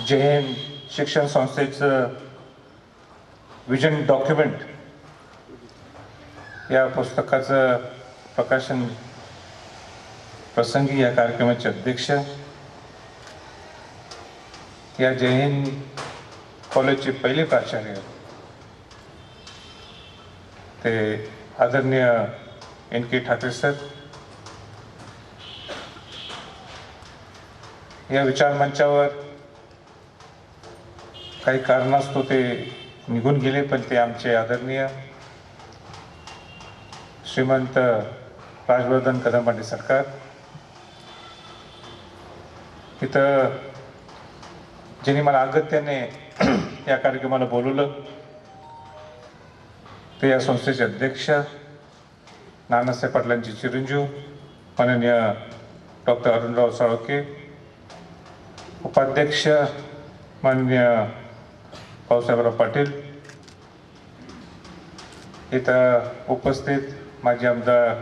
जय हिंद शिक्षण संस्थेचं vision document या पुस्तकाचं प्रकाशन प्रसंगी या कार्यक्रमाचे अध्यक्ष, या जय हिंद कॉलेजचे पहिले प्राचार्य ते आदरणीय NK ठाकरे सर, या विचार मंचावर काही कारणास्तव ते निघून गेले, पण ते आमचे आदरणीय श्रीमंत राजवर्धन कदम सरकार, इथं ज्यांनी मला अगत्याने या कार्यक्रमाला बोलवलं ते या संस्थेचे अध्यक्ष नानासाहेब पाटलांचे चिरंजीव माननीय डॉक्टर अरुणराव साळुंखे, उपाध्यक्ष माननीय भाऊसाहेबराव पाटील, इथं उपस्थित माजी आमदार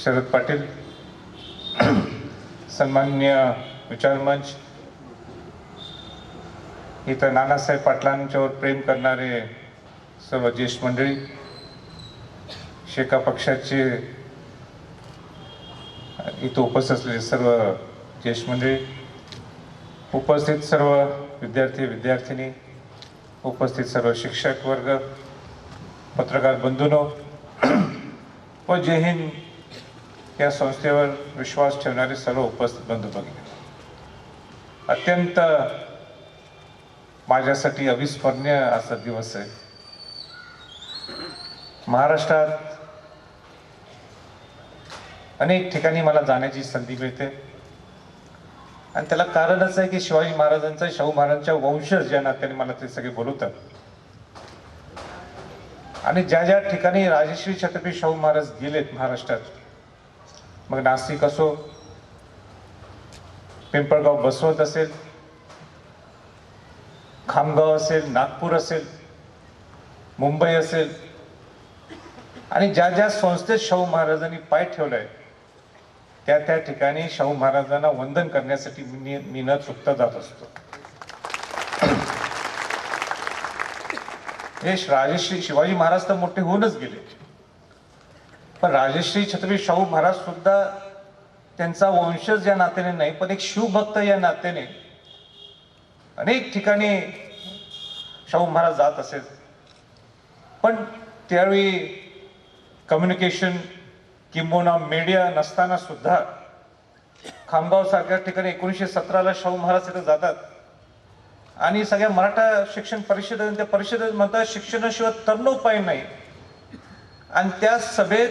शरद पाटील, सन्माननीय विचारमंच, इथं नानासाहेब पाटलांच्यावर प्रेम करणारे सर्व ज्येष्ठ मंडळी, शेका पक्षाचे इथं उपस्थित असलेले सर्व ज्येष्ठ मंडळी, उपस्थित सर्व विद्यार्थी विद्यार्थिनी, उपस्थित सर्व शिक्षक वर्ग, पत्रकार बंधूंनो व जय हिंद या संस्थेवर विश्वास ठेवणारे सर्व उपस्थित बंधू भगिनी, अत्यंत माझ्यासाठी अविस्मरणीय असा दिवस आहे. महाराष्ट्रात अनेक ठिकाणी मला जाण्याची संधी मिळते आणि त्याला कारणच आहे की शिवाजी महाराजांचा, शाहू महाराजांच्या वंशज ज्या नात्याने मला ते सगळे बोलवतात आणि ज्या ज्या ठिकाणी राजश्री छत्रपती शाहू महाराज गेलेत महाराष्ट्रात, मग नाशिक असो, पिंपळगाव बसवत असेल, खामगाव असेल, नागपूर असेल, मुंबई असेल, आणि ज्या ज्या संस्थेत शाहू महाराजांनी पाय ठेवलाय त्या त्या ठिकाणी शाहू महाराजांना वंदन करण्यासाठी मी न चुकता जात असतो. हे राजश्री शिवाजी महाराज तर मोठे होऊनच गेले, पण राजश्री छत्रपती शाहू महाराज सुद्धा त्यांचा वंशज या नात्याने नाही, पण एक शिवभक्त या नात्याने अनेक ठिकाणी शाहू महाराज जात असेल. पण त्यावेळी कम्युनिकेशन किंबहुना मीडिया नसताना सुद्धा खामगाव सारख्या ठिकाणी 1917ला शाहू महाराज तिथे जातात आणि सगळ्या मराठा शिक्षण परिषदेने, त्या परिषदेत म्हणतात शिक्षणाशिवाय तरणोपाय नाही, आणि त्या सभेत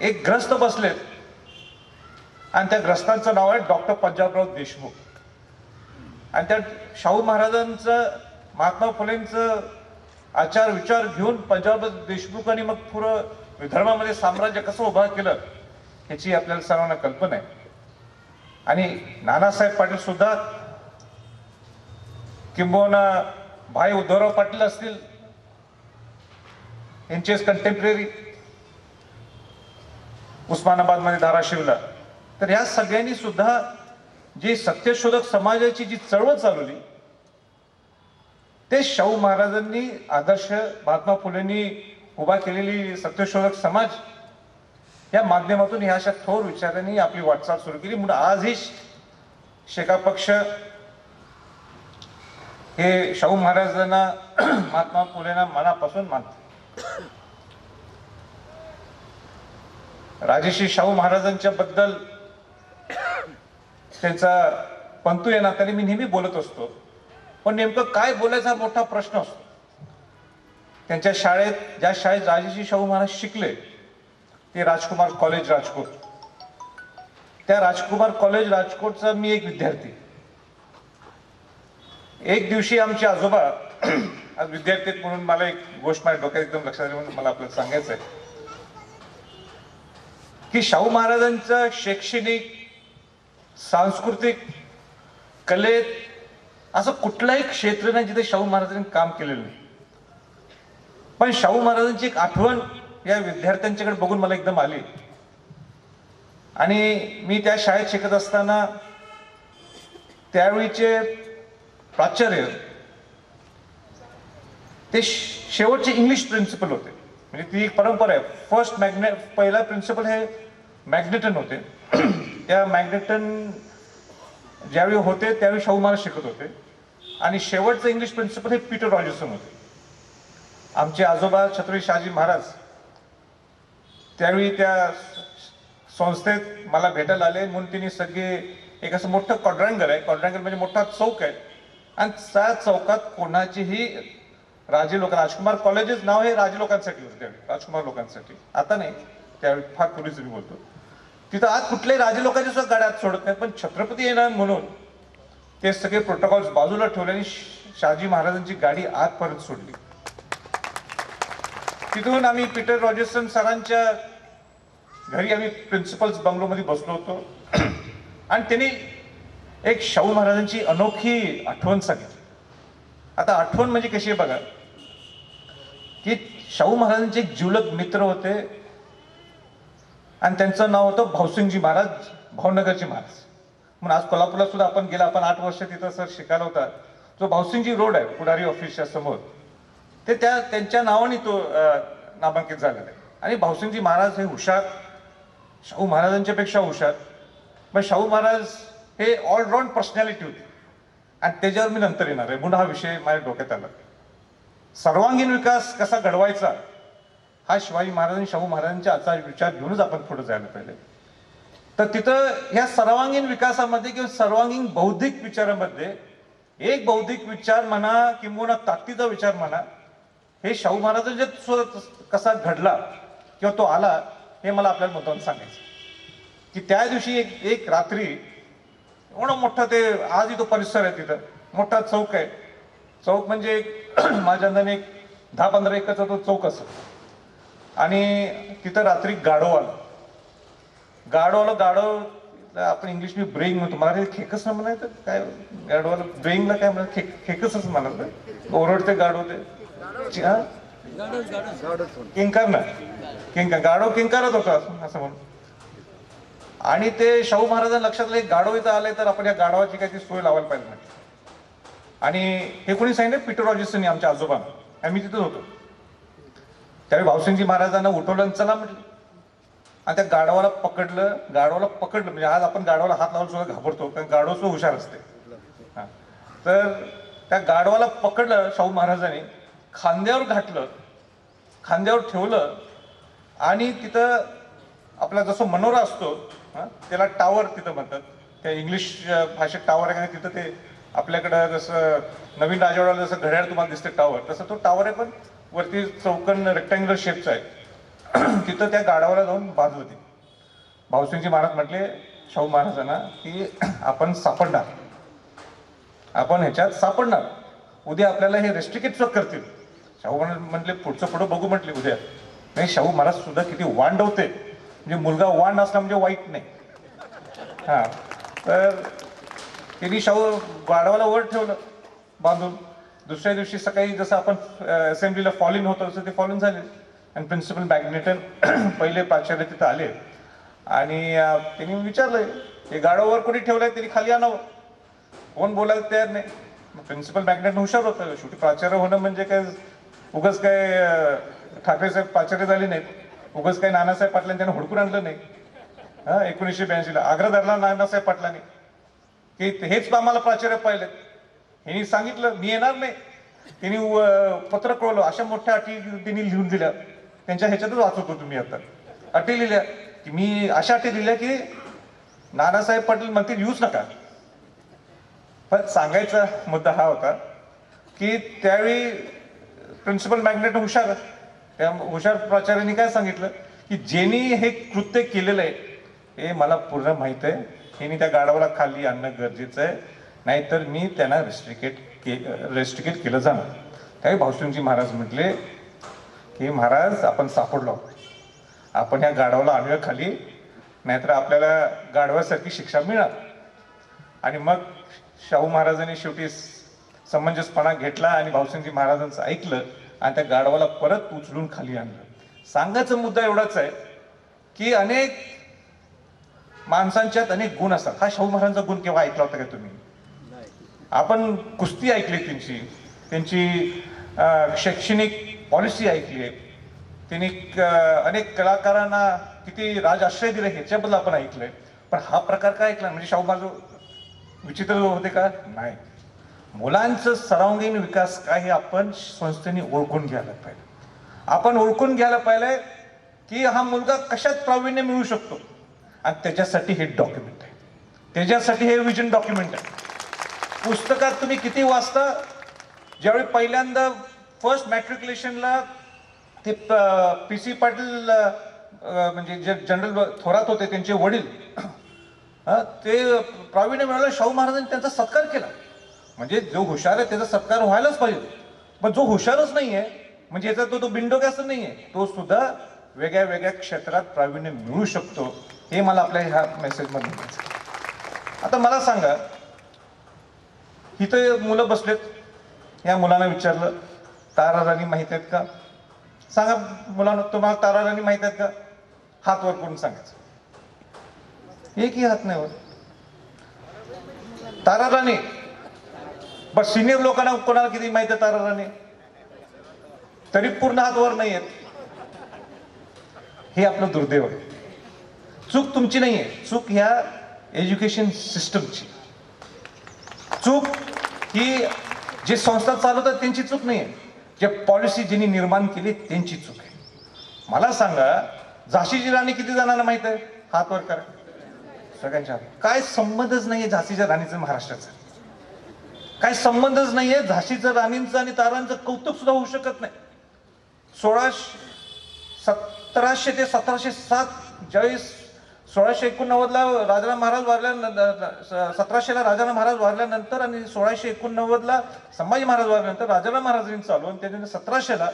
एक ग्रस्त बसलेत आणि त्या ग्रस्तांचं नाव आहे डॉक्टर पंजाबराव देशमुख, आणि त्या शाहू महाराजांचं, महात्मा फुलेंचं आचार विचार घेऊन पंजाबराव देशमुखांनी मग पुरं विदर्भामध्ये साम्राज्य कसं उभा केलं ह्याची आपल्याला सर्वांना कल्पना आहे. आणि नानासाहेब पाटील सुद्धा, किंबहुना भाई उद्धवराव पाटील असतील, यांचेच कंटेम्पररी उस्मानाबादमध्ये धाराशिवला, तर या सगळ्यांनी सुद्धा जी सत्यशोधक समाजाची जी चळवळ चालवली ते शाहू महाराजांनी आदर्श महात्मा फुलेंनी उभा केलेली सत्यशोधक समाज या माध्यमातून ह्या अशा थोर विचारांनी आपली वाटचाल सुरू केली. म्हणून आजही शेका पक्ष हे शाहू महाराजांना, महात्मा फुलेंना मनापासून मानते. राजश्री शाहू महाराजांच्या बद्दल त्यांचा पंतू या नात्याने मी नेहमी बोलत असतो, पण नेमकं काय बोलायचा मोठा प्रश्न असतो. त्यांच्या शाळेत, ज्या शाळेत राजश्री शाहू महाराज शिकले ते राजकुमार कॉलेज राजकोट, त्या राजकुमार कॉलेज राजकोटचा मी एक विद्यार्थी. एक दिवशी आमचे आजोबा, आज विद्यार्थी म्हणून मला एक गोष्ट माझ्या डोक्यात एकदम लक्षात आली म्हणून मला आपल्याला सांगायचं आहे की शाहू महाराजांचं शैक्षणिक, सांस्कृतिक, कलेत असं कुठलंही क्षेत्र नाही जिथे शाहू महाराजांनी काम केलेलं नाही. पण शाहू महाराजांची एक आठवण या विद्यार्थ्यांच्याकडे बघून मला एकदम आली आणि मी त्या शाळेत शिकत असताना त्यावेळीचे प्राचार्य ते शेवटचे इंग्लिश प्रिन्सिपल होते. म्हणजे ती एक परंपरा आहे. पहिला प्रिन्सिपल हे मॅग्नेटन होते. त्या मॅग्नेटन ज्यावेळी होते त्यावेळी शाहू महाराज शिकत होते आणि शेवटचं इंग्लिश प्रिन्सिपल हे पीटर रॉजर्सन होते. आमचे आजोबा छत्रपती शहाजी महाराज त्यावेळी त्या संस्थेत मला भेटायला आले म्हणून त्यांनी सगळे एक असं मोठं क्वाड्रँगल आहे. क्वाड्रँगल म्हणजे मोठा चौक आहे आणि त्या चौकात कोणाचीही राजे लोक, राजकुमार कॉलेजेस नाव हे राजे लोकांसाठी होतं त्यावेळी, राजकुमार लोकांसाठी. आता नाही, त्यावेळी फार पूर्वीच मी बोलतो. तिथं आज कुठल्याही राजे लोकांची सुद्धा गाड्या आत सोडत नाही, पण छत्रपती येणार म्हणून ते सगळे प्रोटोकॉल्स बाजूला ठेवले आणि शहाजी महाराजांची गाडी आतपर्यंत सोडली. तिथून आम्ही पीटर रॉजर्सन सरांच्या घरी आम्ही प्रिन्सिपल्स बंगलोमध्ये बसलो होतो आणि त्यांनी एक शाहू महाराजांची अनोखी आठवण सांगितली. आता आठवण म्हणजे कशी आहे बघा, की शाहू महाराजांचे एक जिवलग मित्र होते आणि त्यांचं नाव होतं भावसिंगजी महाराज, भावनगरचे महाराज. म्हणून आज कोल्हापूरला सुद्धा आपण गेला, आपण 8 वर्ष तिथं सर शिकायला होता. जो भावसिंगजी रोड आहे पुढारी ऑफिसच्या समोर, ते त्यांच्या नावाने तो नामांकित झालेला आहे. आणि भावसिंगजी महाराज हे हुशार, शाहू महाराजांच्या पेक्षा हुशार. पण शाहू महाराज हे ऑलराऊंड पर्सनॅलिटी होती आणि त्याच्यावर मी नंतर येणार आहे. म्हणून हा विषय माझ्या डोक्यात आला. सर्वांगीण विकास कसा घडवायचा हा शिवाजी महाराज आणि शाहू महाराजांच्या आजचा विचार घेऊनच आपण पुढे जायला पाहिजे. तर तिथं ह्या सर्वांगीण विकासामध्ये किंवा सर्वांगीण बौद्धिक विचारामध्ये एक बौद्धिक विचार म्हणा किंवा ताकदीचा विचार म्हणा, हे शाहू महाराजांच्या कसा घडला किंवा तो आला हे मला आपल्याला मुद्दाम सांगायचं. की त्या दिवशी एक रात्री एवढा मोठा, ते आजही तो परिसर आहे, तिथं मोठा चौक आहे. चौक म्हणजे माझ्या अंदाने एक 10-15 एकरचा तो चौक असतो. आणि तिथं रात्री गाढव आला. गाढव आपण इंग्लिश मी ब्रेइंग म्हणतो, मला खेकस ना म्हणायचं काय, गाढवाला ब्रेइंगला काय म्हणत, खेकसच म्हणाल. ओरडते गाढव, ते किंकार ना, गाढव किंकारच होता असं म्हणून. आणि ते शाहू महाराजांना लक्षात आलं, गाढव इथं आलंय तर आपण या गाढवाची काही सोय लावायला पाहिजे म्हटलं. आणि हे कोणी सांगितलं, पीटर रॉजर्सनी, आमच्या आजोबांना. आम्ही तिथंच होतो त्यावेळी. भावसिंगजी महाराजांना उठवलं, चला म्हटलं. आणि त्या गाढवाला पकडलं म्हणजे आज आपण गाढवाला हात लावून सुद्धा घाबरतो, कारण गाढव सुद्धा हुशार असते. तर त्या गाढवाला पकडलं शाहू महाराजांनी, खांद्यावर घातलं, खांद्यावर ठेवलं आणि तिथं आपला जसं मनोरा असतो त्याला टावर तिथं म्हणतात. त्या इंग्लिश भाषेत टावर आहे. तिथं ते आपल्याकडं जसं नवीन राजवाड्याला जसं घड्याळ तुम्हाला दिसते टावर, तसं तो टावर आहे, पण वरती चौकन रेक्टँग्युलर शेपचा आहे. तिथं त्या गाढवाला जाऊन बांधलं ते. भावसिंगजी महाराज म्हटले शाहू महाराजांना की आपण सापडणार, आपण ह्याच्यात सापडणार, उद्या आपल्याला हे रेस्ट्रिकेट करतील. शाहू महाराज म्हटले पुढचं पुढं बघू म्हटले उद्या. नाही, शाहू महाराज सुद्धा किती वांड होते, म्हणजे मुलगा वांड असला म्हणजे वाईट नाही. तर त्यांनी शाहू गाढवाला वर ठेवलं बांधून. दुसऱ्या दिवशी सकाळी जसं आपण असेंब्लीला फॉलिन होतं तसं ते फॉलिन झाले. आणि प्रिन्सिपल मॅग्नेटन पहिले प्राचार्य तिथं आले आणि त्यांनी विचारलं, हे गाढवावर कोणी ठेवलंय, त्यांनी खाली आणावं. कोण बोलायला तयार नाही. प्रिन्सिपल मॅग्नेटन हुशार होतं. शेवटी प्राचार्य होणं म्हणजे काय उगाच काय ठाकरे साहेब प्राचार्य झाले नाहीत, उगाच काय नानासाहेब पाटलांनी त्यांना हुडकून आणलं नाही. 1982ला आग्रह धरला नानासाहेब पाटलांनी की हेच आम्हाला प्राचार्य पाहिलेत. यांनी सांगितलं मी येणार नाही. त्यांनी पत्र कळवलं, अशा मोठ्या अटी त्यांनी लिहून दिल्या. त्यांच्या ह्याच्यातच वाचवतो तुम्ही. आता अटी लिहिल्या की मी अशा अटी लिहिल्या की नानासाहेब पाटील म्हणतील येऊच नका. पण सांगायचा मुद्दा हा होता की त्यावेळी प्रिन्सिपल मॅग्नेट हुशार, त्या हुशार प्राचार्यांनी काय सांगितलं की ज्यांनी हे कृत्य केलेलं आहे हे मला पूर्ण माहित आहे, यांनी त्या गाढवाला खाली आणणं गरजेचं आहे, नाहीतर मी त्यांना रेस्ट्रिकेट केलं जाणार. त्यावेळी भावसिंगजी महाराज म्हटले की महाराज आपण सापडलो, आपण ह्या गाढवाला आणूया खाली, नाहीतर आपल्याला गाढवासारखी शिक्षा मिळणार. आणि मग शाहू महाराजांनी शेवटी समंजसपणा घेतला आणि भावसिंगजी महाराजांचं ऐकलं आणि त्या गाढवाला परत उचलून खाली आणलं. सांगायचा मुद्दा एवढाच आहे की अनेक माणसांच्यात अनेक गुण असतात. हा शाहू महाराजांचा गुण केव्हा ऐकला होता का तुम्ही? आपण कुस्ती ऐकली त्यांची, त्यांची शैक्षणिक पॉलिसी ऐकली, त्यांनी अनेक कलाकारांना किती राजआश्रय दिले ह्याच्याबद्दल आपण ऐकलंय. पण हा प्रकार काय ऐकला म्हणजे शाहू महाराज विचित्र होते का? नाही. मुलांचं सर्वांगीण विकास काय हे आपण संस्थेने ओळखून घ्यायला पाहिजे. आपण ओळखून घ्यायला पाहिजे की हा मुलगा कशात प्रावीण्य मिळू शकतो, आणि त्याच्यासाठी हे डॉक्युमेंट आहे, त्याच्यासाठी हे विजन डॉक्युमेंट आहे. पुस्तकात तुम्ही किती वाचता, ज्यावेळी पहिल्यांदा फर्स्ट मॅट्रिक्युलेशनला ते PC पाटील म्हणजे जे जनरल थोरात होते त्यांचे वडील, ते प्रावीण्य मिळालं, शाहू महाराजांनी त्यांचा सत्कार केला. म्हणजे जो हुशार आहे त्याचा सत्कार व्हायलाच पाहिजे. पण जो हुशारच नाहीये म्हणजे याचा तो बिंडोक नाहीये, तो सुद्धा वेगळ्या वेगळ्या क्षेत्रात प्रावीण्य मिळू शकतो, हे मला आपल्या ह्या मेसेजमध्ये म्हणायचं. आता मला सांगा, इथं मुलं बसलेत, या मुलांना विचारलं तारा राणी माहित आहेत का? सांगा मुलांना, तुम्हाला तारा राणी माहित आहेत का? हात वर करून सांगायचं. एकही हात नाही वर. तारा राणी, बस सिनियर लोकांना कोणाला किती माहित आहे तारा राणी? तरी पूर्ण हात वर नाही आहेत. हे आपलं दुर्दैव आहे. चूक तुमची नाहीये, चूक ह्या एज्युकेशन सिस्टमची. चूक ही जे संस्था चालवतात त्यांची चूक नाहीये, जे पॉलिसी ज्यांनी निर्माण केली त्यांची चूक आहे. मला सांगा, झाशीची राणी किती जणांना माहित आहे? हात वर करा सगळ्यांच्या. काय संबंधच नाहीये झाशीच्या राणीचं महाराष्ट्राचा, काय संबंधच नाहीये. झाशीचं राणींचं आणि तारांचं कौतुक सुद्धा होऊ शकत नाही. 1700 ते 1707 ज्यावेळेस 1689ला राजाराम महाराज वारल्या, 1700ला राजाराम महाराज वारल्यानंतर आणि 1689ला संभाजी महाराज वारल्यानंतर राजाराम महाराजांनी चालू, आणि त्यानंतर 1700ला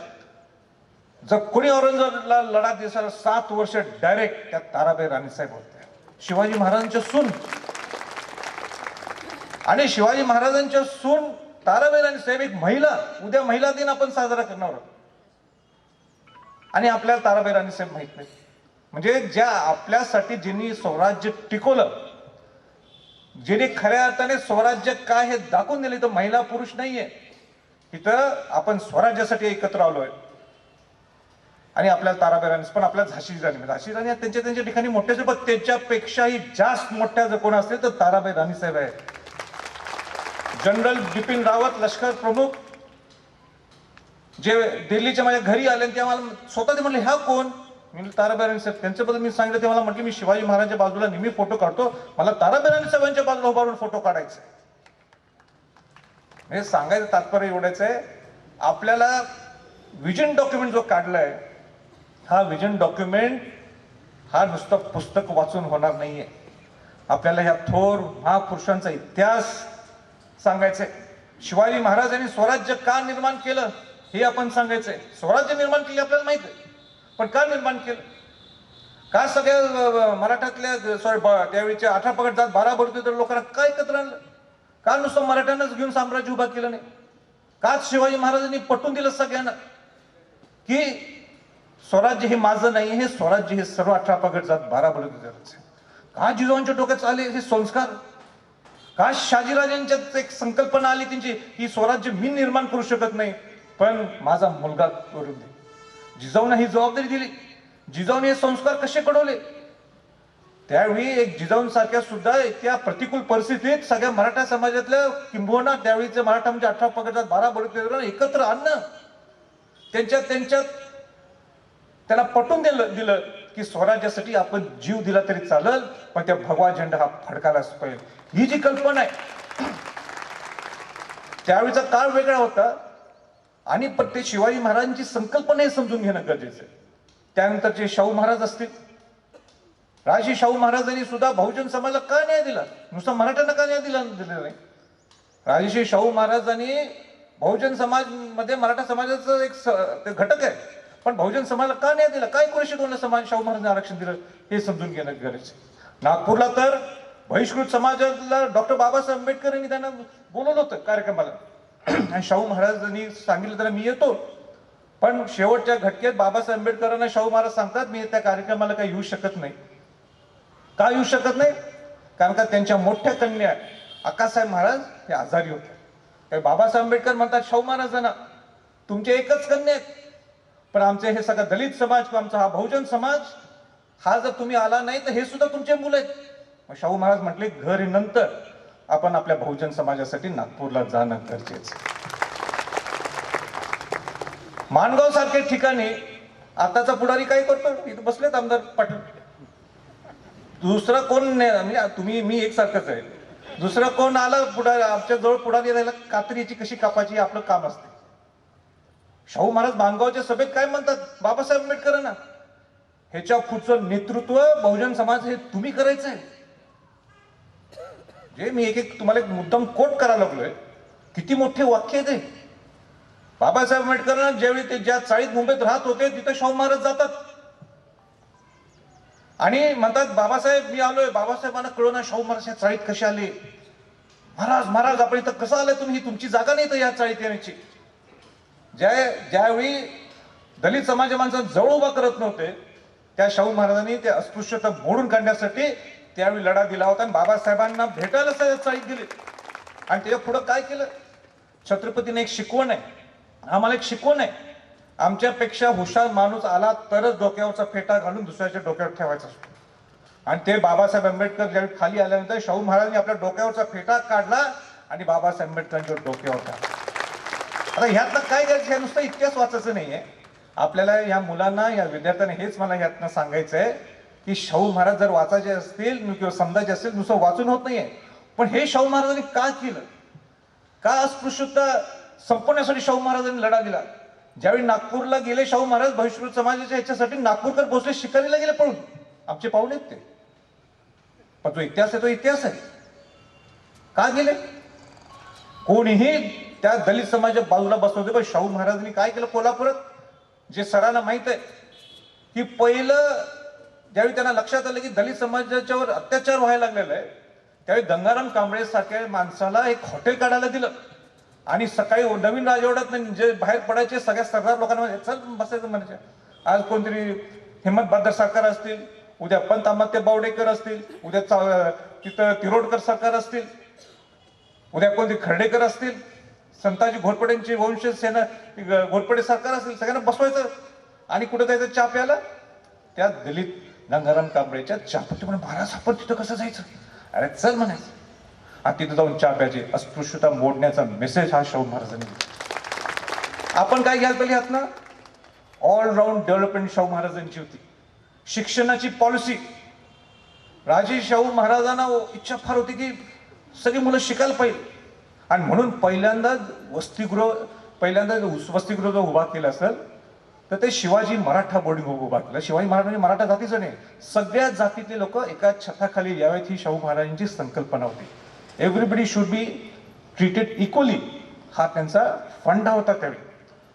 जर कोणी औरंगजेबाला लढा दिला 7 वर्ष डायरेक्ट त्या ताराबाई राणीसाहेब होत्या, शिवाजी महाराजांच्या सून. आणि शिवाजी महाराजांच्या सून ताराबाई राणीसाहेब एक महिला, उद्या महिला दिन आपण साजरा करणार आहोत, आणि आपल्याला ताराबाई राणीसाहेब माहित नाही. म्हणजे ज्या आपल्यासाठी ज्यांनी स्वराज्य टिकवलं, ज्यांनी खऱ्या अर्थाने स्वराज्य काय हे दाखवून दिले, तर महिला पुरुष नाहीये. इथं आपण स्वराज्यासाठी एकत्र आलोय. आणि आपल्याला ताराबाई राणी, पण आपल्याला झाशी राणी त्यांच्या ठिकाणी मोठ्या, पण त्याच्यापेक्षाही जास्त मोठ्या जर कोण असतील तर ताराबाई राणीसाहेब आहे. जनरल बिपिन रावत लष्कर प्रमुख जे दिल्लीच्या माझ्या घरी आले, तेव्हा स्वतः ते म्हणले ह्या कोण? मी ताराबाई राणीसाहेब. त्यांच्याबद्दल मी सांगितलं, ते मला म्हटले मी शिवाजी महाराजांच्या बाजूला नेहमी फोटो काढतो, मला ताराबाई राणीसाहेबांच्या बाजूला उभारून फोटो काढायचा. हे सांगायचं तात्पर्य एवढंच आहे, आपल्याला विजन डॉक्युमेंट जो काढलाय, हा विजन डॉक्युमेंट हा नुसतं पुस्तक वाचून होणार नाहीये. आपल्याला ह्या थोर महापुरुषांचा इतिहास सांगायचंय. शिवाजी महाराजांनी स्वराज्य का निर्माण केलं हे आपण सांगायचंय. स्वराज्य निर्माण केले आपल्याला माहित आहे, पण का निर्माण केलं? का सगळ्या मराठातल्या त्यावेळीच्या 18 पगड जात 12 बडोते लोकांना काय एकत्र आणलं? का नुसतं मराठ्यांनाच घेऊन साम्राज्य उभा केलं नाही? का शिवाजी महाराजांनी पटवून दिलं सगळ्यांना की स्वराज्य हे माझं नाही, हे स्वराज्य हे सर्व 18 पगड जात 12 बडोते. का जिजाऊंच्या डोक्यात आले हे संस्कार? का शहाजीराजांच्यात एक संकल्पना आली त्यांची की स्वराज्य मी निर्माण करू शकत नाही, पण माझा मुलगा करून दे? जिजाऊंना ही जबाबदारी दिली. जिजाऊने हे संस्कार कसे घडवले? त्यावेळी एक जिजाऊंसारख्या सुद्धा त्या प्रतिकूल परिस्थितीत सगळ्या मराठा समाजातल्या किंबहुना त्यावेळीचे मराठा म्हणजे 18 पगड 12 बडोते एकत्र आणणं, त्यांच्यात त्याला पटवून दिलं की स्वराज्यासाठी आपण जीव दिला तरी चालेल, पण त्या भगवा झेंडा हा फडकायलाच पाहिजे. ही जी कल्पना आहे, त्यावेळीचा काळ वेगळा होता, आणि पण ते शिवाजी महाराजांची संकल्पना हे समजून घेणं गरजेचं आहे. त्यानंतरचे शाहू महाराज असतील, राजश्री शाहू महाराजांनी सुद्धा बहुजन समाजाला का न्याय दिला? नुसतं मराठ्यांना का न्याय दिला नाही? राजश्री शाहू महाराजांनी बहुजन समाज मध्ये मराठा समाजाचं एक घटक आहे, पण बहुजन समाजाला का न्याय दिला? काय 1902 समाज शाहू महाराजांनी आरक्षण दिलं हे समजून घेणं गरजेचं आहे. नागपूरला तर बहिष्कृत समाजाला डॉक्टर बाबासाहेब आंबेडकर यांनी त्यांना बोलवलं होतं कार्यक्रमाला, आणि शाहू महाराजांनी सांगितलं तर मी येतो, पण शेवटच्या घटकेत बाबासाहेब आंबेडकरांना शाहू महाराज सांगतात मी त्या कार्यक्रमाला काही येऊ शकत नाही. का येऊ शकत नाही? कारण का त्यांच्या मोठ्या कन्या अक्कासाहेब महाराज हे आजारी होते. हे बाबासाहेब आंबेडकर म्हणतात शाहू महाराजांना, तुमचे एकच कन्या आहेत, पण आमचे हे सगळं दलित समाज किंवा आमचा हा बहुजन समाज हा जर तुम्ही आला नाही तर हे सुद्धा तुमचे मुलं आहेत. मग शाहू महाराज म्हटले घर नंतर आपण आपल्या बहुजन समाजासाठी नागपूरला जाणं गरजेचं. माणगाव सारख्या ठिकाणी आताचा पुढारी काय करतो, इथं बसलेत आमदार पाटील, दुसरा कोण नाही, म्हणजे तुम्ही मी एकसारखंच आहे, दुसरा कोण आला पुढारी आमच्या जवळ पुढारी राहिला, कात्रीची कशी कापायची आपलं काम असते. शाहू महाराज माणगावच्या सभेत काय म्हणतात, बाबासाहेब आंबेडकरांना ह्याच्या पुढचं नेतृत्व बहुजन समाज हे तुम्ही करायचं आहे. जे मी एक तुम्हाला एक मुद्दाम कोट करायला लागलोय, किती मोठे वाक्य आहे ते. बाबासाहेब आंबेडकरांना ज्यावेळी ते ज्या चाळीत मुंबईत राहत होते तिथे शाहू महाराज जातात आणि म्हणतात बाबासाहेब मी आलोय. बाबासाहेबांना कळलं ना शाहू महाराज या चाळीत कसे आले. महाराज महाराज आपण इथं कसं आलाय तुम्ही, ही तुमची जागा नाही तर या चाळीत येण्याची. ज्यावेळी दलित समाज माणसांना जवळ उभा करत नव्हते त्या शाहू महाराजांनी ते अस्पृश्यता मोडून काढण्यासाठी त्यावेळी लढा दिला होता आणि बाबासाहेबांना भेटायला चाळीत गेले. आणि त्याच्या पुढं काय केलं, छत्रपतीने एक शिकवण आहे, आम्हाला एक शिकवण आहे, आमच्यापेक्षा हुशार माणूस आला तरच डोक्यावरचा फेटा घालून दुसऱ्याच्या डोक्यावर ठेवायचा असतो. आणि ते बाबासाहेब आंबेडकर ज्यावेळी खाली आल्यानंतर शाहू महाराजांनी आपल्या डोक्यावरचा फेटा काढला आणि बाबासाहेब आंबेडकरांच्या डोक्यावर टाकला. आता ह्यातनं काय करायचं, हे नुसतं इतिहास वाचायचं नाहीये आपल्याला. या मुलांना या विद्यार्थ्यांना हेच मला ह्यातनं सांगायचं आहे की शाहू महाराज जर वाचायचे असतील किंवा समजायचे असतील नुसतं वाचून होत नाहीये, पण हे शाहू महाराजांनी का केलं, का अस्पृश्यता संपवण्यासाठी शाहू महाराजांनी लढा दिला. ज्यावेळी नागपूरला गेले शाहू महाराज बहिष्कृत समाजाच्या ह्याच्यासाठी नागपूरकर भोसले शिकारीला गेले पळून, आमचे पाहुणे आहेत ते. पण जो इतिहास आहे तो इतिहास आहे. का गेले, कोणीही त्या दलित समाजाच्या बाजूला बसवते. पण शाहू महाराजांनी काय केलं कोल्हापुरात, जे सरांना माहित आहे की पहिलं ज्यावेळी त्यांना लक्षात आलं की दलित समाजाच्यावर अत्याचार व्हायला लागलेला आहे त्यावेळी गंगाराम कांबळे सारख्या माणसाला एक हॉटेल काढायला दिलं आणि सकाळी नवीन राजवाड्यात जे बाहेर पडायचे सगळ्या सरदार लोकांना चल बसायचं म्हणायचे. आज कोणतरी हिम्मत बहादर सरकार असतील, उद्या पंत अमात्य बावडेकर असतील, उद्या तिथं तिरोडकर सरकार असतील, उद्या कोणते खर्डेकर असतील, संताजी घोरपडेंची वंश सेना घोरपडे सरकार असेल, सगळ्यांना बसवायचं आणि कुठं जायचं चहा प्यायला, त्या दलित गंगाराम कांबळेच्या चहापत्ती. म्हणून महाराज आपण तिथं कसं जायचं, अरे चल म्हणायचं आणि तिथं जाऊन चहा प्यायचे. अस्पृश्यता मोडण्याचा मेसेज हा शाहू महाराजांनी. आपण काय घ्यायला पाहिजे ह्यातनं, ऑलराऊंड डेव्हलपमेंट शाहू महाराजांची होती. शिक्षणाची पॉलिसी, राजे शाहू महाराजांना इच्छा फार होती की सगळी मुलं शिकायला पाहिजे आणि म्हणून पहिल्यांदा वसतिगृह जो उभा केलं असेल तर ते शिवाजी मराठा बोर्डिंग उभा केलं. शिवाजी महाराजांनी मराठा जातीचं नाही, सगळ्या जातीतले लोक एका छताखाली यावेत ही शाहू महाराजांची संकल्पना होती. Everybody should be treated equally हा त्यांचा फंडा होता त्यावेळी.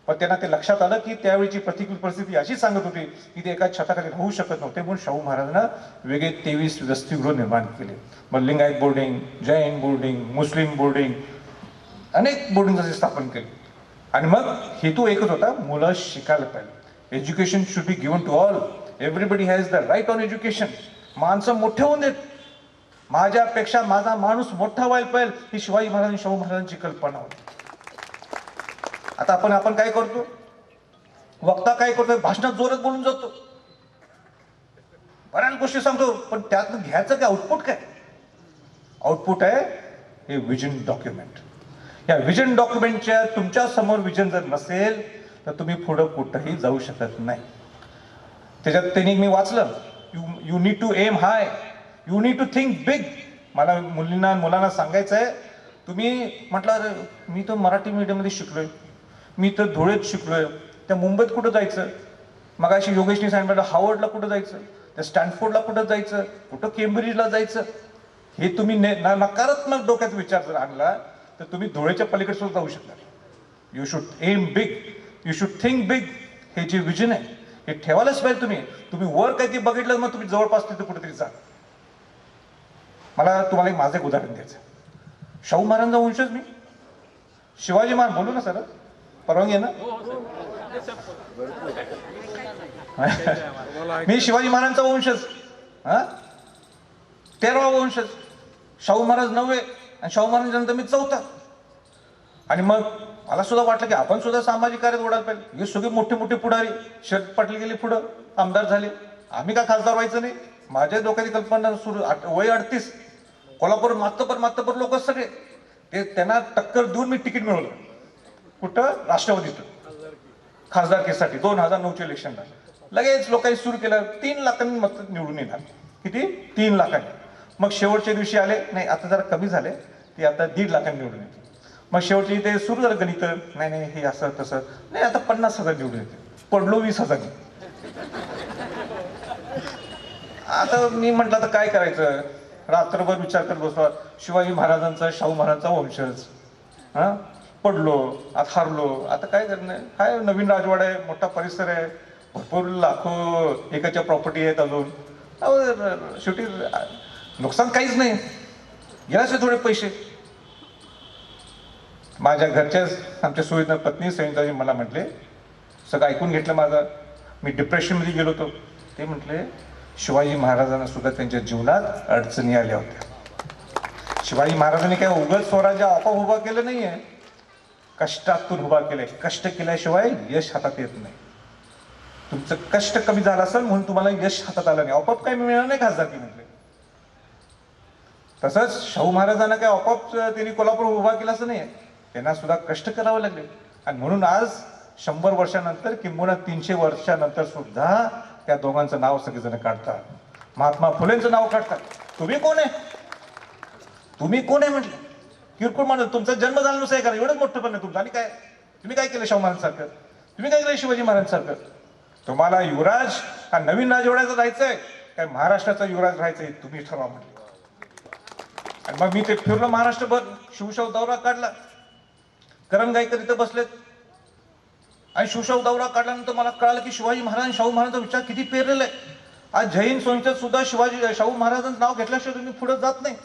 पण त्यांना ते लक्षात आलं की त्यावेळीची प्रतिकूल परिस्थिती अशी सांगत होती की ते एका छताखाली राहू शकत नव्हते, म्हणून शाहू महाराजांना वेगळे 23 वसतिगृह निर्माण केले. मग लिंगायत बोर्डिंग, जैन बोर्डिंग, मुस्लिम बोर्डिंग, अनेक बोर्डिंग असे स्थापन केले. आणि मग हेतू एकच होता, मुलं शिकायला पाहिजे. Education should be given to all, everybody has the right on education. माणसं मोठे होऊन देत, माझ्यापेक्षा माझा माणूस मोठा व्हायला पाहिजे, ही शिवाजी महाराज शाहू महाराजांची कल्पना होती. आता आपण काय करतो, वक्ता काय करतो, भाषणात जोरात बोलून जातो, बऱ्याच गोष्टी सांगतो, पण त्यातनं घ्यायचं काय, आउटपुट काय. आउटपुट आहे हे विजन डॉक्युमेंट. या विजन डॉक्युमेंटच्या तुमच्या समोर विजन जर नसेल तर तुम्ही पुढं कुठंही जाऊ शकत नाही. त्याच्यात त्यांनी मी वाचलं, you need to aim high, you need to think big. मला मुलांना सांगायचं आहे, तुम्ही म्हटलं मी तर मराठी मीडियममध्ये शिकलोय, मी तर धुळेत शिकलोय, त्या मुंबईत कुठं जायचं, मग अशी योगेशनी सांगितलं हार्वर्डला कुठं जायचं, त्या स्टॅनफोर्डला कुठं जायचं, कुठं केम्ब्रिजला जायचं. हे तुम्ही नकारात्मक डोक्यात विचार जर आणला तर तुम्ही धुळेच्या पलीकडे सुद्धा जाऊ शकणार. You should am big, you should think big. हे जे विजन आहे हे ठेवायलाच पाहिजे. तुम्ही वर काही ते बघितलं मग तुम्ही जवळपास तिथं कुठेतरी जा. मला तुम्हाला एक माझं एक उदाहरण द्यायचं. शाहू महाराजांचा वंशज मी, शिवाजी महाराज बोलू ना सर, परवानगी आहे ना. मी शिवाजी महाराजांचा वंशज, 13वा वंशज. शाहू महाराज 9वे आणि शाहू महाराजांनंतर मी चौथा. आणि मग मला सुद्धा वाटलं की आपण सुद्धा सामाजिक कार्यात ओढायला पाहिजे. हे सगळे मोठे मोठे पुढारी, शरद पाटील गेले पुढं, आमदार झाले, आम्ही का खासदार व्हायचं नाही? माझ्या डोक्याची कल्पना सुरू, वय 38, कोल्हापूर मातबर लोक सगळे, ते त्यांना टक्कर देऊन मी तिकीट मिळवलं. कुठं? राष्ट्रवादीतून खासदारकीसाठी 2009च्या इलेक्शनला. लगेच लोकांनी सुरू केलं, 3 लाखांनी मत निवडून येणार. किती? 3 लाखांनी. मग शेवटच्या दिवशी आले, नाही आता जरा कमी झाले, ते आता 1.5 लाखांनी निवडून येते. मग शेवटची ते सुरू झालं गणित, नाही हे असं तसं, नाही आता 50,000 निवडून येते. पडलो 20,000. आता मी म्हटलं आता काय करायचं, रात्रभर विचार करत बसलो. शिवाजी महाराजांचा, शाहू महाराजांचा वंशज, हा, पडलो, आता हारलो, आता काय करणं? काय नवीन राजवाडा आहे, मोठा परिसर आहे, भरपूर लाखो एकाच्या प्रॉपर्टी आहेत अजून. शेवटी नुकसान काहीच नाही, गेलाच थोडे पैसे. माझ्या घरच्याच, आमच्या सुविधा पत्नी संयुक्ताजी मला म्हटले, सगळं ऐकून घेतलं माझं, मी डिप्रेशनमध्ये गेलो होतो. ते म्हटले शिवाजी महाराजांना सुद्धा त्यांच्या जीवनात अडचणी आल्या होत्या. शिवाजी महाराजांनी काय उगाच स्वराज्य आपोआप उभा केलं नाहीये, कष्टातून उभा केलंय. कष्ट केल्याशिवाय यश हातात येत नाही. तुमचं कष्ट कमी झालं असेल म्हणून तुम्हाला यश हातात आलं नाही, आपोआप काही मिळणार नाही खासदारकी म्हटले. तसंच शाहू महाराजांना काय आपोआप त्यांनी कोल्हापूर उभा केला असं नाही, त्यांना सुद्धा कष्ट करावे लागले. आणि म्हणून आज 100 वर्षानंतर किंबहुना 300 वर्षानंतर सुद्धा त्या दोघांचं नाव सगळेजण काढतात. महात्मा फुलेंचं नाव काढतात. तुम्ही कोण आहे? तुम्ही कोण आहे म्हटलं? किरकोळ माणूस, तुमचा जन्म झाला नुसार करा, एवढंच मोठं पण नाही तुमचं. आणि काय तुम्ही काय केलं शाहू महाराजांसारखं? तुम्ही काय केलं शिवाजी महाराजांसारखं? तुम्हाला युवराज हा नवीन राजवाड्याचा राहायचंय काय महाराष्ट्राचा युवराज राहायचंय? तुम्ही ठरवा म्हटलं. आणि मग मी ते फिरलो महाराष्ट्रभर, शिवशाहू दौरा काढला. करंगाईकर इथं बसलेत, आणि शिवशाहू दौरा काढल्यानंतर मला कळालं की शिवाजी महाराज, शाहू महाराजांचा विचार किती पेरलेला आहे. आज जैन संस्थेत सुद्धा शाहू महाराजांचं नाव घेतल्याशिवाय तुम्ही पुढे जात नाही.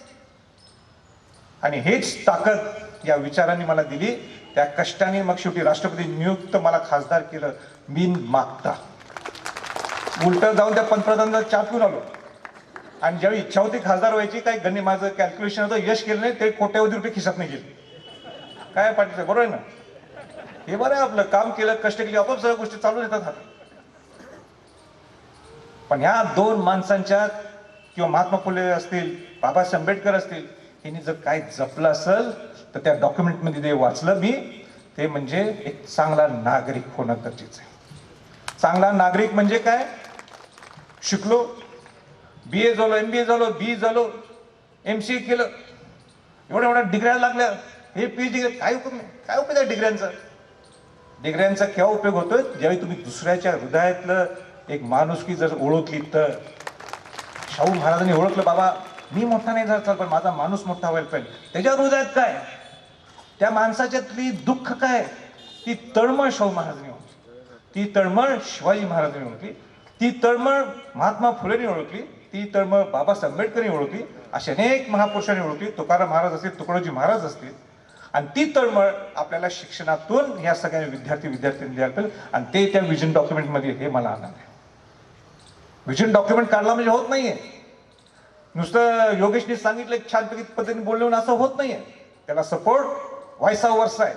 आणि हेच ताकद या विचारांनी मला दिली. त्या कष्टाने मग शेवटी राष्ट्रपती नियुक्त मला खासदार केलं. बिन मागता उलट जाऊन त्या पंतप्रधानांना चहा पिऊन आलो. आणि ज्यावेळी इच्छा होती खासदार व्हायची, काय गणित माझं कॅल्क्युलेशन होतं, यश केलं नाही, ते कोट्यावधी रुपये खिशात नाही गेले. काय पाटील बरोबर आहे ना? हे बरं आहे, आपलं काम केलं, कष्ट केले, आपोआप सगळ्या गोष्टी चालू येतात हातात. पण ह्या 2 माणसांच्या, किंवा महात्मा फुले असतील, बाबासाहेब आंबेडकर असतील, यांनी जर काय जपलं असेल तर त्या डॉक्युमेंटमध्ये ते वाचलं मी, ते म्हणजे एक चांगला नागरिक होणं गरजेचं आहे. चांगला नागरिक म्हणजे काय? शिकलो, BA झालो, MBA झालो, BE झालो, MCA केलं, एवढ्या डिग्र्या लागल्या, हे PhD, काय उपयोग नाही. काय उपयोग आहे डिग्र्यांचा? डिग्र्यांचा केव्हा उपयोग होतोय? ज्यावेळी तुम्ही दुसऱ्याच्या हृदयातलं एक माणुसकी जर ओळखली तर. शाहू महाराजांनी ओळखलं, बाबा मी मोठा नाही झाला पण माझा माणूस मोठा व्हायला पाहिजे. त्याच्या हृदयात काय, त्या माणसाच्यातली दुःख काय, ती तळमळ शाहू महाराजांनी ओळखली, ती तळमळ शिवाजी महाराजांनी ओळखली, ती तळमळ महात्मा फुलेंनी ओळखली, ती तळमळ बाबासाहेब आंबेडकरांनी ओळखली, अशा अनेक महापुरुषांनी ओळखली, तुकाराम महाराज असतील, तुकडोजी महाराज असतील. आणि ती तळमळ आपल्याला शिक्षणातून ह्या सगळ्या विद्यार्थ्यांनी द्यायला पाहिजे. आणि ते त्या विजन डॉक्युमेंटमध्ये हे मला आनंद आहे. विजन डॉक्युमेंट काढला म्हणजे होत नाहीये, नुसतं योगेशने सांगितलं छानपैकी पद्धतीने बोलणं असं होत नाहीये. त्याला सपोर्ट व्हायसा वर्षा आहे,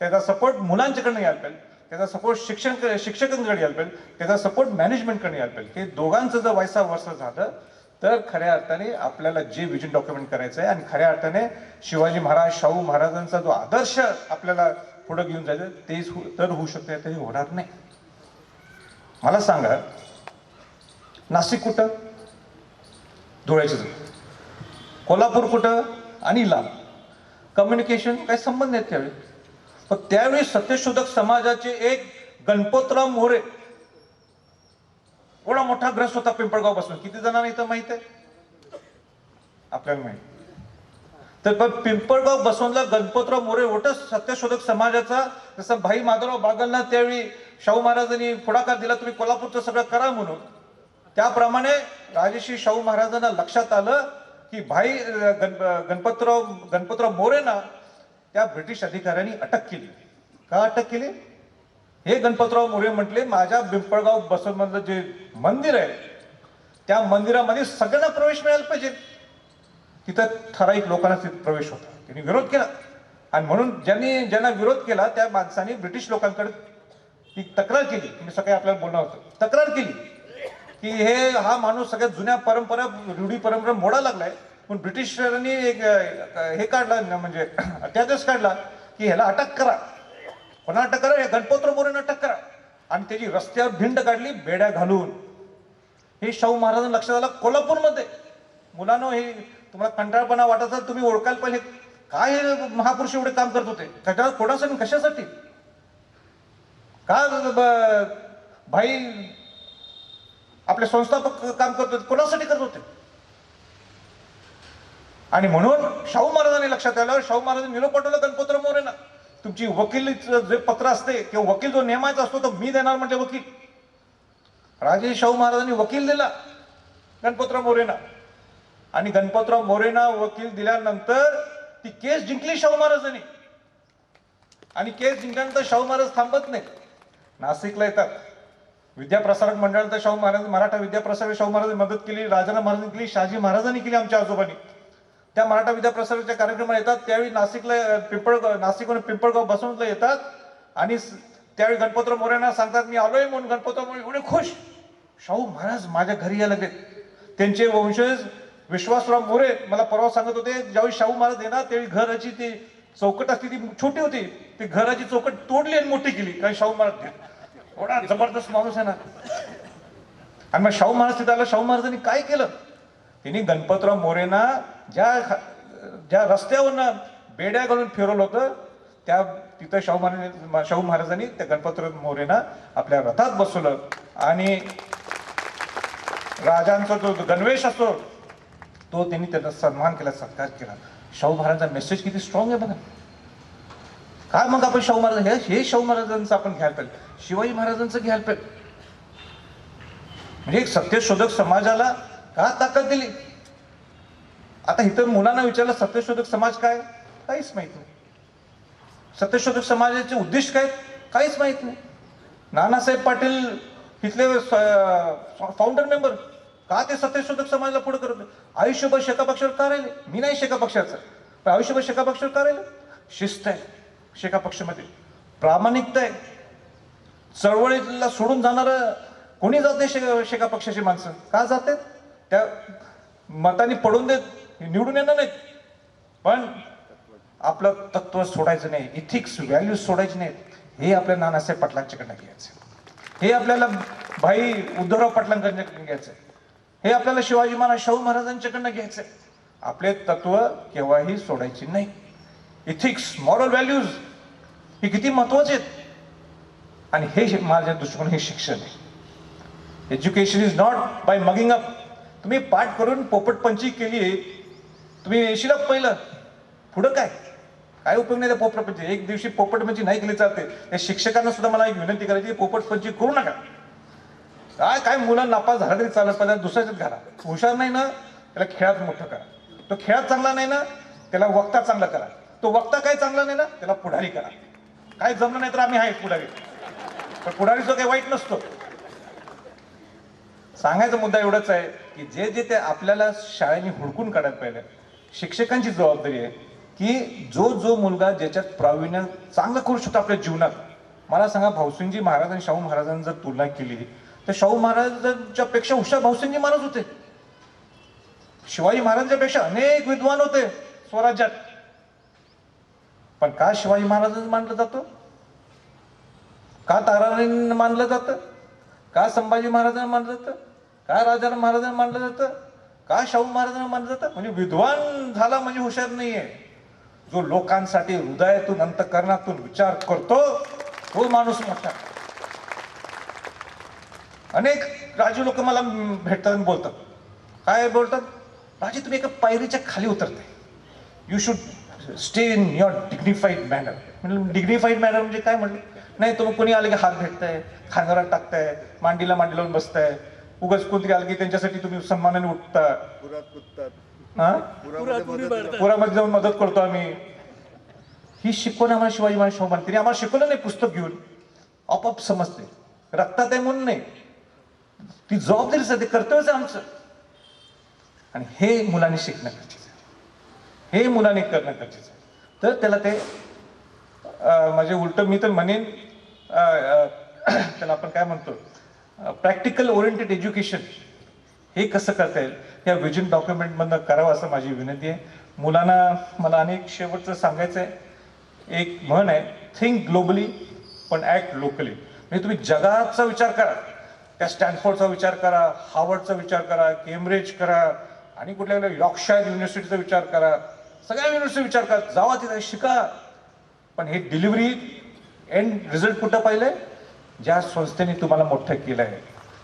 त्याचा सपोर्ट मुलांच्याकडनं यायला पाहिजे, त्याचा सपोर्ट शिक्षकांकडे यायला पाहिजे, त्याचा सपोर्ट मॅनेजमेंटकडे यायला पाहिजे. हे दोघांचं जर व्हायसा वर्षा झालं तर खऱ्या अर्थाने आपल्याला जे विजन डॉक्युमेंट करायचं आहे आणि खऱ्या अर्थाने शिवाजी महाराज, शाहू महाराजांचा जो आदर्श आपल्याला पुढे घेऊन जायचं तेच तर होऊ शकते, ते होणार नाही. मला सांगा, नाशिक कुठं? धुळ्याचं. कोल्हापूर कुठं? आणि लांब. कम्युनिकेशन काय संबंध आहेत त्यावेळी. पण त्यावेळी सत्यशोधक समाजाचे एक गणपतराव मोरे, एवढा मोठा ग्रस्त होता पिंपळगाव बसून. किती जणांना इथं माहित आहे? आपल्याला माहित. तर पिंपळगाव बसवूनला गणपतराव मोरे मोठं सत्यशोधक समाजाचा, जसं भाई माधवराव बागलना त्यावेळी शाहू महाराजांनी पुढाकार दिला, तुम्ही कोल्हापूरचं सगळं करा म्हणून. त्याप्रमाणे राजश्री शाहू महाराजांना लक्षात आलं की भाई गणपतराव मोरेंना त्या ब्रिटिश अधिकाऱ्यांनी अटक केली. का अटक केली? हे गणपतराव मोरे म्हटले, माझ्या पिंपळगाव बसवमधलं जे मंदिर आहे त्या मंदिरामध्ये सगळ्यांना प्रवेश मिळायला पाहिजे. तिथं ठराविक लोकांना तिथे प्रवेश होता. त्यांनी विरोध केला आणि म्हणून ज्यांना विरोध केला त्या माणसाने ब्रिटिश लोकांकडे ती तक्रार केली. मी सकाळी आपल्याला बोलणार होतं, तक्रार केली की हा माणूस सगळ्यात जुन्या परंपरा रूढी परंपरा मोडा लागलाय. पण ब्रिटिशांनी एक हे काढला म्हणजे अध्यादेश काढला की ह्याला अटक करा. कोणा अटक करा? या गणपतराव मोरेंना अटक करा. आणि त्याची रस्त्यावर भिंड काढली बेड्या घालून. हे शाहू महाराजांना लक्षात आलं कोल्हापूरमध्ये. मुलांनो, हे तुम्हाला कंटाळपणा वाटत असेल, तुम्ही ओळखायला पाहिजे काय हे महापुरुष एवढे काम करत होते. कोणासाठी, कशासाठी, का भाई आपले संस्थापक काम करत होते, कोणासाठी करत होते. आणि म्हणून शाहू महाराजांनी लक्षात आलं. शाहू महाराजांनी निरोप पाठवला गणपतराव मोरेंना. तुमची वकीलीचं जे पत्र असते किंवा वकील जो नेमायचा असतो तो मी देणार म्हणजे वकील. राजे शाहू महाराजांनी वकील दिला गणपतराव मोरेंना. आणि गणपतराव मोरेंना वकील दिल्यानंतर ती केस जिंकली शाहू महाराजांनी. आणि केस जिंकल्यानंतर शाहू महाराज थांबत नाही, नाशिकला येतात. विद्याप्रसारक मंडळाला तर शाहू महाराज, मराठा विद्याप्रसारक शाहू महाराजांनी मदत केली, राजाराम महाराजांनी केली, शहाजी महाराजांनी केली, आमच्या आजोबांनी. त्या मराठा विद्याप्रसारकच्या कार्यक्रमाला येतात. त्यावेळी नाशिकला नाशिकवरून पिंपळगाव बसवंतला येतात. आणि त्यावेळी गणपतराव मोरेंना सांगतात मी आलोय म्हणून. गणपतराव मोरे एवढे खुश, शाहू महाराज माझ्या घरी यायला लागले. त्यांचे वंशज विश्वासराव मोरे मला परवा सांगत होते, ज्यावेळी शाहू महाराज येणार त्यावेळी घराची ती चौकट असते ती छोटी होती, ती घराची चौकट तोडली आणि मोठी केली. कारण शाहू महाराज एवढा जबरदस्त माणूस आहे ना. आणि मग शाहू महाराज तिथं आला. शाहू महाराजांनी काय केलं? त्यांनी गणपतराव मोरेंना ज्या रस्त्यावरनं बेड्या घालून फिरवलं होतं त्या तिथं शाहू महाराजांनी त्या गणपतराव मोरेंना आपल्या रथात बसवलं. आणि राजांचा जो गणवेश असतो तो त्यांनी त्यांना सन्मान केला, सत्कार केला. शाहू महाराजांचा मेसेज किती स्ट्रॉंग आहे बघा. काय मग आपण शाहू महाराज हे शाहू महाराजांचं आपण घ्यायला पाहिजे, शिवाजी महाराजांचं घ्यायला पाहिजे. म्हणजे एक सत्यशोधक समाजाला का ताकद दिली? आता इथं मुलांना विचारलं सत्यशोधक समाज काय, काहीच माहित नाही. सत्यशोधक समाजाचे उद्दिष्ट काय, काहीच माहित नाही. नानासाहेब पाटील इथले फाउंडर मेंबर, का ते सत्यशोधक समाजाला पुढे करत नाही? आयुष्यभर शेका पक्षावर का राहिले? मी नाही शेका पक्षाचं, पण आयुष्यभर शेका पक्षावर का राहिले? शिस्त आहे शेका पक्षामध्ये, प्रामाणिकता आहे. चळवळीला सोडून जाणार कोणी जात नाही शेका पक्षाची माणसं. का जाते? त्या मतांनी पडून देत निवडून येणार नाहीत. पण आपलं तत्व सोडायचं नाही, इथिक्स व्हॅल्यूज सोडायचे नाहीत. हे आपल्या नानासाहेब पाटलांच्याकडनं घ्यायचं, हे आपल्याला भाई उद्धवराव पाटलांकडनं घ्यायचं, हे आपल्याला शिवाजी महाराज शाहू महाराजांच्याकडनं घ्यायचंय. आपले तत्व केव्हाही सोडायची नाही. इथिक्स, मॉरल व्हॅल्यूज हे किती महत्वाचे आहेत. आणि हे माझ्या दृष्टिकोन हे शिक्षण आहे. Education is not by mugging up. तुम्ही पाठ करून पोपटपंची केली, तुम्ही येशील पहिलं, पुढं काय काय उपयोग नाही त्या पोपटपंची. एक दिवशी पोपटपंची नाही केली चालते. त्या शिक्षकांना सुद्धा मला एक विनंती करायची, पोपटपंची करू नका. काय मुलं नापास झाला तरी चालत, पण दुसऱ्याच्याच घरा. हुशार नाही ना त्याला खेळात मोठं करा, तो खेळात चांगला नाही ना त्याला वक्ता चांगला करा, तो वक्ता काय चांगला नाही ना त्याला पुढारी करा. काय जमलं नाही तर आम्ही आहे पुढारी, पण पुढारीचं काही वाईट नसतो. सांगायचा मुद्दा एवढाच आहे की जे ते आपल्याला शाळेने हुडकून काढायला पाहिजे. शिक्षकांची जबाबदारी आहे की जो मुलगा ज्याच्यात प्रावीण्य चांगलं करू शकतो आपल्या जीवनात. मला सांगा, भाऊसिंगजी महाराज आणि शाहू महाराजांनी जर तुलना केली तर शाहू महाराजांच्या पेक्षा हुशार भाऊसिंगजी महाराज होते. शिवाजी महाराजांच्या पेक्षा अनेक विद्वान होते स्वराज्यात. पण का शिवाजी महाराजांना मानलं जातं, का ताराराणींना मानलं जातं, का संभाजी महाराजांना मानलं जातं, का राजाराम महाराजांना मानलं जातं, का शाहू महाराजांना मानलं जातं? म्हणजे विद्वान झाला म्हणजे हुशार नाहीये. जो लोकांसाठी हृदयातून अंतःकरणातून विचार करतो तो माणूस मोठा. अनेक राजू लोक मला भेटतात आणि बोलतात, काय बोलतात, राजे तुम्ही एका पायरीच्या खाली उतरताय, you should stay in your dignified manner. म्हणजे डिग्निफाईड मॅनर म्हणजे काय म्हटलं? नाही तुम्ही कोणी आले की हात भेटताय, खांद्यावर टाकताय, मांडीला मांडी लावून बसताय, उगाच कोणतरी आलं की त्यांच्यासाठी तुम्ही सन्मानाने उठता, पुरामध्ये जाऊन मदत करतो आम्ही. ही शिकवण आम्हाला शिवाजी महाराज शाहू महाराज तिने आम्हाला शिकवलं नाही. पुस्तक घेऊन आपोआप समजते, रक्तात आहे म्हणून नाही, ती जबाबदारीच आहे, ते कर्तव्यच आहे आमचं. आणि हे मुलांनी शिकणं गरजेचं आहे. हे मुलांनी करणं गरजेचं आहे. तर त्याला ते म्हणजे उलट मी तर म्हणेन त्याला आपण काय म्हणतो प्रॅक्टिकल ओरिएंटेड एज्युकेशन हे कसं करता येईल या विजन डॉक्युमेंटमधनं करावं असं माझी विनंती आहे. मुलांना मला अनेक शेवटचं सांगायचं आहे. एक म्हण आहे, थिंक ग्लोबली पण ॲक्ट लोकली. म्हणजे तुम्ही जगाचा विचार करा, त्या स्टॅनफोर्डचा विचार करा, हार्वर्डचा विचार करा, केम्ब्रिज करा आणि कुठल्या यॉर्कशायर युनिव्हर्सिटीचा विचार करा, सगळ्या युनिव्हर्सिटी विचार करा, जावा तिथे शिका. पण हे डिलिव्हरी एंड रिझल्ट कुठं पाहिलंय? ज्या संस्थेने तुम्हाला मोठं केलं आहे,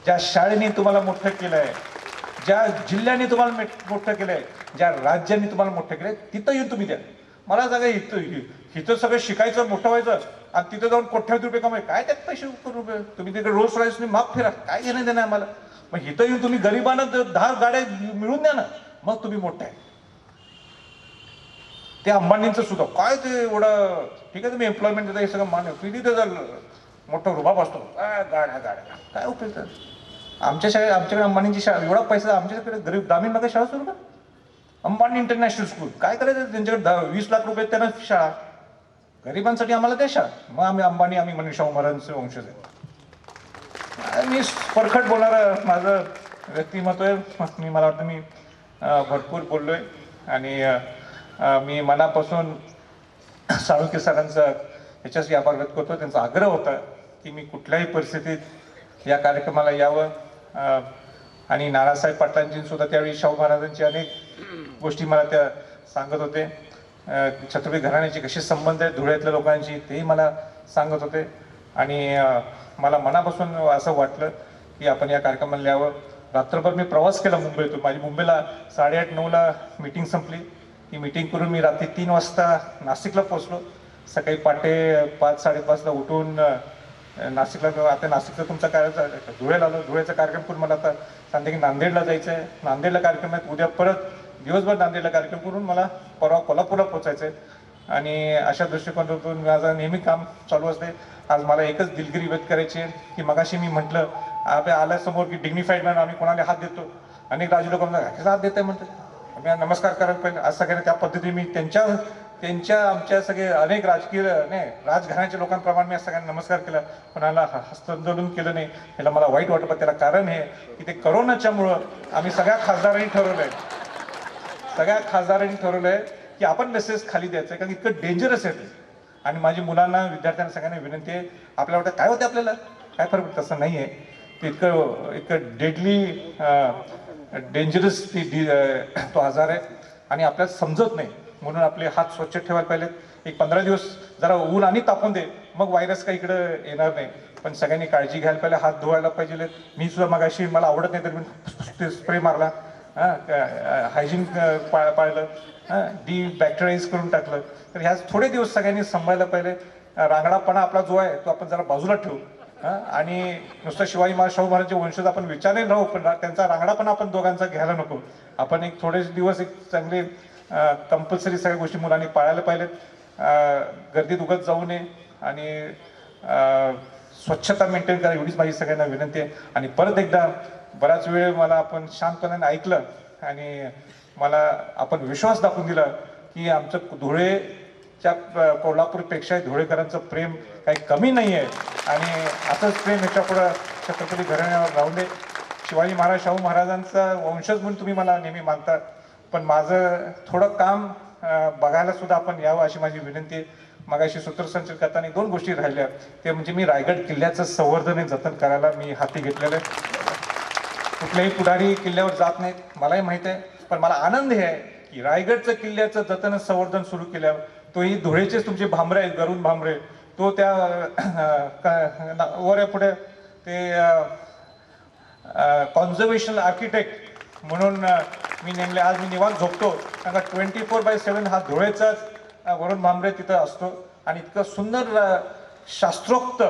ज्या शाळेने तुम्हाला मोठं केलं आहे, ज्या जिल्ह्याने तुम्हाला मोठं केलंय, ज्या राज्यांनी तुम्हाला मोठं केलंय, तिथं येऊन तुम्ही द्या. मला सांगा, इथं सगळं शिकायचं, मोठं व्हायचं आणि तिथं जाऊन कोट्यावधी रुपये कमाय, काय त्यात पैसे रुपये? तुम्ही तिकडे रोल्स रॉयसने माफ फिरा, काय घेणं देणं आम्हाला? मग इथं येऊन तुम्ही गरिबांना 10 गाड्या मिळून द्या ना, मग तुम्ही मोठं आहे. ते अंबानींचं सुद्धा काय ते एवढं ठीक आहे, तुम्ही एम्प्लॉयमेंट देता हे सगळं मान्य, किती त्याचा मोठा रुबाब असतो, गाड्या गाड्या काय उपयोग? आमच्याकडे अंबानींची शाळा, एवढा पैसा आमच्याकडे गरीब ग्रामीण भागात शाळा सुरू का? अंबानी इंटरनॅशनल स्कूल काय करायचं त्यांच्याकडे? 20 लाख रुपये त्यांना शाळा, गरिबांसाठी आम्हाला त्या शाळा. मग आम्ही म्हणे शाहू महाराजांचे वंशज आहे. मी परखड बोलणारं माझं व्यक्तिमत्व आहे. मला वाटतं मी भरपूर बोललोय आणि मी मनापासून साळुंखे सरांचा ह्याच्याशी आभार व्यक्त करतो. त्यांचा आग्रह होता की मी कुठल्याही परिस्थितीत या कार्यक्रमाला यावं आणि नानासाहेब पाटलांची सुद्धा त्यावेळी शाहू महाराजांची अनेक गोष्टी मला त्या सांगत होते. छत्रपती घराण्याचे कसे संबंध आहेत धुळ्यातल्या लोकांशी तेही मला सांगत होते आणि मला मनापासून असं वाटलं की आपण या कार्यक्रमाला यावं. रात्रभर मी प्रवास केला मुंबईतून. माझी मुंबईला 8:30-9ला मीटिंग संपली. ती मीटिंग करून मी रात्री 3 वाजता नाशिकला पोहोचलो. सकाळी पहाटे 5-5:30ला उठून नाशिकला, आता नाशिकचा तुमचा धुळ्याला आलो. धुळ्याचा कार्यक्रम करून मला आता सांगते की नांदेडला जायचं आहे. नांदेडला कार्यक्रम आहे, उद्या परत दिवसभर नांदेडला कार्यक्रम करून मला परवा कोल्हापूरला पोचायचं आहे आणि अशा दृष्टिकोनातून माझं नेहमी काम चालू असते. आज मला एकच दिलगिरी व्यक्त करायची आहे की मगाशी मी म्हटलं आपल्या आल्यासमोर की डिग्निफाईड मॅन आम्ही कोणाला हात देतो, अनेक राजू लोक हात देत आहे म्हणतात. आम्ही नमस्कार करायला पाहिजे. आज सगळ्यांना त्या पद्धतीने मी त्यांच्या आमच्या सगळे अनेक राजघराण्याच्या लोकांप्रमाणे मी सगळ्यांना नमस्कार केला, कोणाला हस्तांदोलन केलं नाही. याला मला वाईट वाटतं. त्याला कारण हे की ते करोनाच्यामुळं आम्ही सगळ्या खासदारांनी ठरवलंय की आपण मेसेज खाली द्यायचं कारण इतकं डेंजरस आहे ते. आणि माझी मुलांना, विद्यार्थ्यांना सगळ्यांना विनंती आहे, आपल्याला वाटतं काय होते आपल्याला काय फरक पडतं, तसं नाही आहे. ते इतकं डेडली डेंजरस तो आजार आहे आणि आपल्याला समजत नाही. म्हणून आपले हात स्वच्छ ठेवायला पाहिजेत. एक 15 दिवस जरा ऊन आणि तापून दे, मग व्हायरस काही इकडं येणार नाही. पण सगळ्यांनी काळजी घ्यायला पाहिजे, हात धुवायला पाहिजे. मी सुद्धा मगाशी मला आवडत नाही तर मी स्प्रे मारला, हायजीन पाळलं, डिबॅक्टेरियाइज करून टाकलं. तर ह्या थोडे दिवस सगळ्यांनी सांभाळलं पाहिजे. रांगडापणा आपला जो आहे तो आपण जरा बाजूला ठेवू आणि नुसतं शिवाजी महाराज शाहू महाराजचे वंशज आपण विचारले राहू, पण त्यांचा रांगडापणा आपण दोघांचा घ्यायला नको. आपण एक थोडे दिवस एक चांगले कंपल्सरी सगळ्या गोष्टी मुलांनी पाळायला पाहिजेत. गर्दीत उगाच जाऊ नये आणि स्वच्छता मेंटेन करा, एवढीच माझी सगळ्यांना विनंती आहे. आणि परत एकदा बराच वेळ मला आपण शांतपणाने ऐकलं आणि मला आपण विश्वास दाखवून दिला की आमचं धुळेच्या कोल्हापूरपेक्षा धुळेकरांचं प्रेम काही कमी नाही आहे आणि असंच प्रेम ह्याच्यापुढं छत्रपती घराण्यावर राहून दे. शिवाजी महाराज शाहू महाराजांचा वंशज म्हणून तुम्ही मला नेहमी मानता, पण माझं थोडं काम बघायला सुद्धा आपण यावं अशी माझी विनंती आहे. मगाशी सूत्रसंचलन करताना 2 गोष्टी राहिल्या, ते म्हणजे मी रायगड किल्ल्याचं संवर्धन आणि जतन करायला मी हाती घेतलेलं आहे. कुठल्याही पुढारी किल्ल्यावर जात नाहीत, मलाही माहित आहे, पण मला आनंद हे आहे की रायगडचं किल्ल्याचं जतन संवर्धन सुरू केल्यावर तोही धुळेचेच तुमचे भांबरे आहेत, गरुण भांबरे, तो त्या वर पुढे ते कॉन्झर्वेशन आर्किटेक्ट म्हणून मी नेमले. आज मी निवांत झोपतो कारण 24/7 हा धुळेचाच वरुण भांबरे तिथं असतो आणि इतकं सुंदर शास्त्रोक्त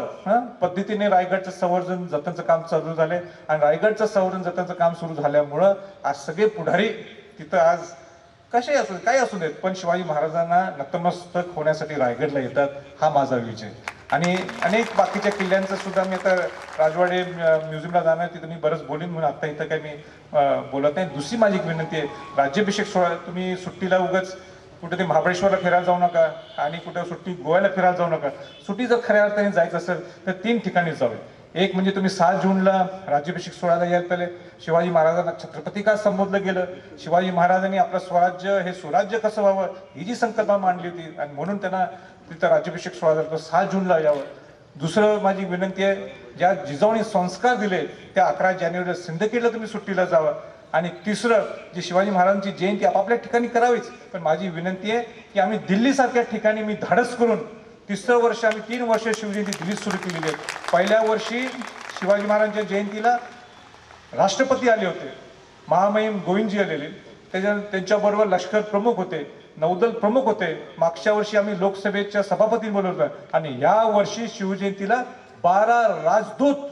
पद्धतीने रायगडचं संवर्धन जतनचं काम चालू झालंय. आणि रायगडचं संवर्धन जतनचं काम सुरू झाल्यामुळं आज सगळे पुढारी तिथं आज कसे असू काही असू देत, पण शिवाजी महाराजांना नतमस्तक होण्यासाठी रायगडला येतात. हा माझा विजय. आणि अनेक बाकीच्या किल्ल्यांचं सुद्धा मी आता राजवाडे म्युझियमला जाणार, तिथं मी बरंच बोलीन म्हणून आता इथं काही मी बोलत नाही. दुसरी माझी एक विनंती आहे, राज्याभिषेक सोहळा तुम्ही सुट्टीला उगाच कुठे ते महाबळेश्वरला फिरायला जाऊ नका आणि कुठे सुट्टी गोव्याला फिरायला जाऊ नका. सुट्टी जर खऱ्या अर्थाने जायचं असेल तर 3 ठिकाणी जावे. एक म्हणजे तुम्ही 6 जूनला राज्याभिषेक सोहळ्याला यायला पहिले शिवाजी महाराजांना छत्रपती का संबोधलं गेलं, शिवाजी महाराजांनी आपलं स्वराज्य हे सुराज्य कसं व्हावं ही जी संकल्पना मांडली होती आणि म्हणून त्यांना तिथं राज्याभिषेक सोहळा झाला, तो 6 जूनला यावं. दुसरं माझी विनंती आहे, ज्या जिजाऊने संस्कार दिले त्या 11 जानेवारीला सिंदखेडला तुम्ही सुट्टीला जावं. आणि तिसरं, जी शिवाजी महाराजांची जयंती आपापल्या ठिकाणी करावीच, पण माझी विनंती आहे की आम्ही दिल्लीसारख्या ठिकाणी मी धाडस करून 3रं वर्ष आम्ही 3 वर्ष शिवजयंती दिल्लीत सुरू केलेली आहे. पहिल्या वर्षी शिवाजी महाराजांच्या जयंतीला राष्ट्रपती आले होते, महामहिम गोविंदजी आलेले, त्यांच्याबरोबर लष्कर प्रमुख होते, नौदल प्रमुख होते. मागच्या वर्षी आम्ही लोकसभेच्या सभापती बोलवलं आणि या वर्षी शिवजयंतीला 12 राजदूत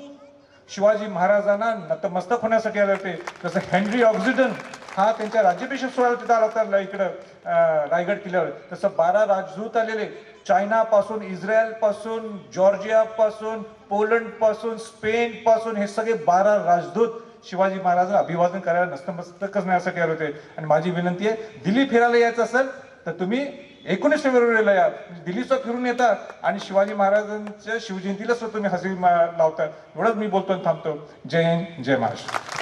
शिवाजी महाराजांना नतमस्तक होण्यासाठी आले होते. जसं हेनरी ऑक्सिडन हा त्यांच्या राज्याभिषेक सोहळ्याला तिथं आला होता इकडं रायगड किल्ल्यावर, तसं 12 राजदूत आलेले. चायना पासून, इस्रायल पासून, जॉर्जिया पासून, पोलंड पासून, स्पेन पासून हे सगळे 12 राजदूत शिवाजी महाराजांना अभिवादन करायला नतमस्तक करण्यासाठी आले होते. आणि माझी विनंती आहे, दिल्ली फिरायला यायचं असेल तर तुम्ही 19 फेब्रुवारीला या, दिल्लीचं फिरून येता आणि शिवाजी महाराजांच्या शिवजयंतीला सुद्धा तुम्ही हजेरी लावता. एवढंच मी बोलतो आणि थांबतो. जय हिंद, जय महाराष्ट्र.